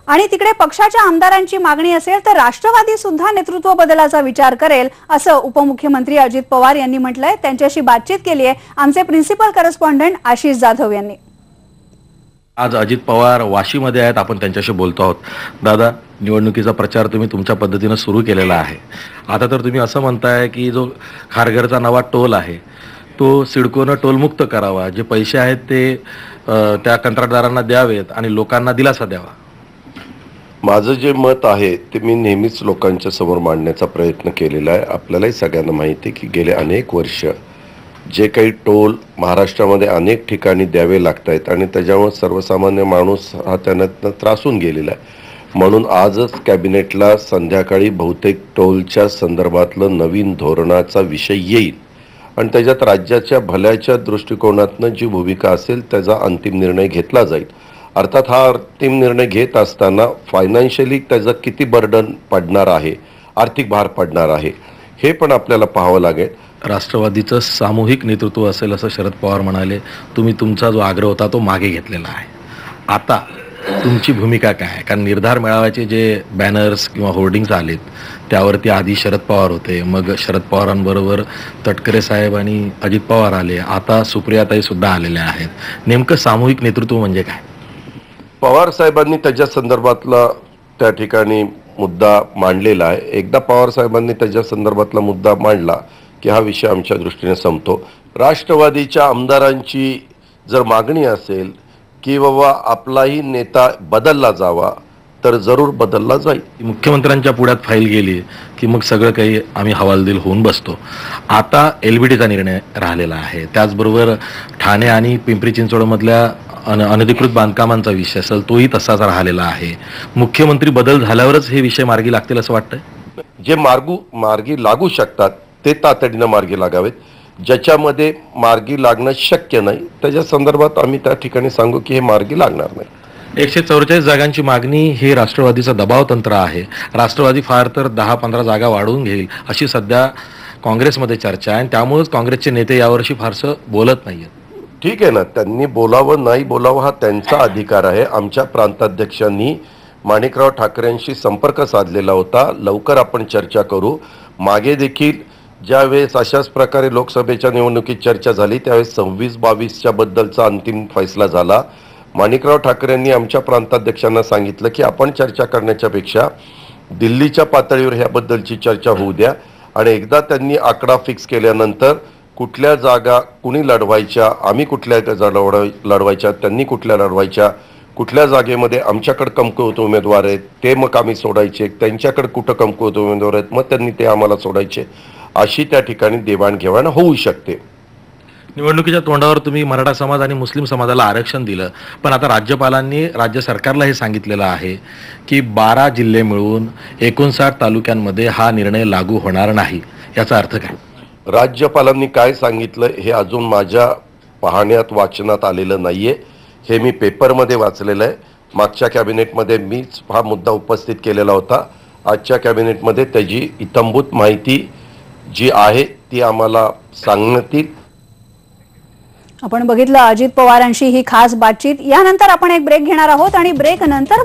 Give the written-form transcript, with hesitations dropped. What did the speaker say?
आणि तिकडे पक्षाच्या आमदारांची मागणी असेल तर राष्ट्रवादी सुद्धा नेतृत्व बदलाचा विचार करेल असं उपमुख्यमंत्री अजित पवार यांनी म्हटलंय। त्यांच्याशी बातचीत केली आहे आमचे प्रिन्सिपल करस्पॉन्डंट आशिष जाधव यांनी। आज अजित पवार वाशीमध्ये आहेत, आपण त्यांच्याशी बोलतो आहोत। दादा, निवडणुकीचा प्रचार तुम्ही तुमच्या पद्धतीने सुरू केलेला आहे। आता तर तुम्ही असं म्हणताय की जो खारघरचा नवा टोल आहे तो सिडकोनं टोलमुक्त करावा, जे पैसे आहेत ते त्या कंत्राटदारांना द्यावेत आणि लोकांना दिलासा द्यावा। माझं जे मत आहे ते मी नेहमीच लोकांच्या समोर मांडण्याचा प्रयत्न केलेला आहे। आपल्यालाही सगळ्यांना माहिती आहे की गेले अनेक वर्ष जे काही टोल महाराष्ट्रामध्ये अनेक ठिकाणी द्यावे लागत आहेत आणि त्याच्यामुळे सर्वसामान्य माणूस हा त्यांना त्रासून गेलेला आहे। म्हणून आजच कॅबिनेटला संध्याकाळी बहुतेक टोलच्या संदर्भातलं नवीन धोरणाचा विषय येईल आणि त्याच्यात राज्याच्या भल्याच्या दृष्टिकोनातनं जी भूमिका असेल त्याचा अंतिम निर्णय घेतला जाईल। अर्थात हा अंतिम निर्णय घेत असताना फायनान्शियली त्याचा किती बर्डन पडणार आहे, आर्थिक भार पडणार आहे, हे पण आपल्याला पाहावं लागेल। राष्ट्रवादीचं सामूहिक नेतृत्व असेल असं शरद पवार म्हणाले। तुम्ही तुमचा जो आग्रह होता तो मागे घेतलेला आहे। आता तुमची भूमिका काय आहे? कारण निर्धार मेळाव्याचे जे बॅनर्स किंवा होर्डिंग्स आलेत त्यावरती आधी शरद पवार होते, मग शरद पवारांबरोबर तटकरे साहेब आणि अजित पवार आले, आता सुप्रियाताई सुद्धा आलेल्या आहेत। नेमकं सामूहिक नेतृत्व म्हणजे काय? पवार साहेबांनी त्याच्या संदर्भातला त्या ठिकाणी मुद्दा मांडलेला आहे। एकदा पवार साहेबांनी त्याच्या संदर्भातला मुद्दा मांडला की हा विषय आमच्या दृष्टीने संपतो। राष्ट्रवादीच्या आमदारांची जर मागणी असेल की बाबा आपलाही नेता बदलला जावा तर जरूर बदलला जाईल। मुख्यमंत्र्यांच्या पुढ्यात फाईल गेली की मग सगळं काही आम्ही हवालदिल होऊन बसतो। आता एलबीटीचा निर्णय राहिलेला आहे, त्याचबरोबर ठाणे आणि पिंपरी चिंचवडमधल्या अनधिकृत बांधकामांचा विषय असेल तोही तसाच राहिलेला आहे। मुख्यमंत्री बदल झाल्यावरच हे विषय मार्गी लागतील असं वाटतंय? जे मार्गी लागू शकतात ते तातडीनं मार्गी लागावेत, ज्याच्यामध्ये मार्गी लागणं शक्य नाही त्याच्या संदर्भात आम्ही त्या ठिकाणी सांगू की हे मार्गी लागणार नाही। 144 जागांची मागणी हे राष्ट्रवादीचं दबाव तंत्र आहे। राष्ट्रवादी फार तर 10-15 जागा वाढवून घेईल अशी सध्या काँग्रेसमध्ये चर्चा आहे आणि त्यामुळेच काँग्रेसचे नेते यावर्षी फारसं बोलत नाहीयेत। ठीक आहे ना, त्यांनी बोलावं नाही बोलावं हा त्यांचा अधिकार आहे। आमच्या प्रांताध्यक्षांनी माणिकराव ठाकरेंशी संपर्क साधलेला होता, लवकर आपण चर्चा करू। मागे देखील ज्यावेळेस अशाच प्रकारे लोकसभेच्या निवडणुकीत चर्चा झाली त्यावेळेस 26-22च्या बद्दलचा अंतिम फैसला झाला। माणिकराव ठाकरेंनी आमच्या प्रांताध्यक्षांना सांगितलं की आपण चर्चा करण्याच्या पेक्षा दिल्लीच्या पातळीवर ह्याबद्दलची चर्चा होऊ द्या आणि एकदा त्यांनी आकडा फिक्स केल्यानंतर कुठल्या जागा कुणी लढवायच्या, आम्ही कुठल्या लढवायच्या, त्यांनी कुठल्या लढवायच्या, कुठल्या जागेमध्ये आमच्याकडे कमकुवत उमेदवार आहेत ते मग आम्ही सोडायचे, त्यांच्याकडे कुठं कमकुवत उमेदवार आहेत मग त्यांनी ते आम्हाला सोडायचे, अशी त्या ठिकाणी देवाणघेवाण होऊ शकते। निवडणुकीच्या तोंडावर तुम्ही मराठा समाज आणि मुस्लिम समाजाला आरक्षण दिलं, पण आता राज्यपालांनी राज्य सरकारला हे सांगितलेलं आहे की 12 जिल्हे मिळून 59 तालुक्यांमध्ये हा निर्णय लागू होणार नाही। याचा अर्थ काय? राज्यपालांनी काय सांगितलं हे अजून माझ्या पाहण्यात वाचनात आलेलं नाहीये, हे मी पेपरमध्ये वाचलेलं आहे। मागच्या कॅबिनेटमध्ये मीच हा मुद्दा उपस्थित केलेला होता। आजच्या कॅबिनेटमध्ये त्याची इत्थंभूत माहिती जी आहे ती आम्हाला सांगण्यात येईल। आपण बघितलं अजित पवारांशी ही खास बातचीत। यानंतर आपण एक ब्रेक घेणार आहोत आणि ब्रेक नंतर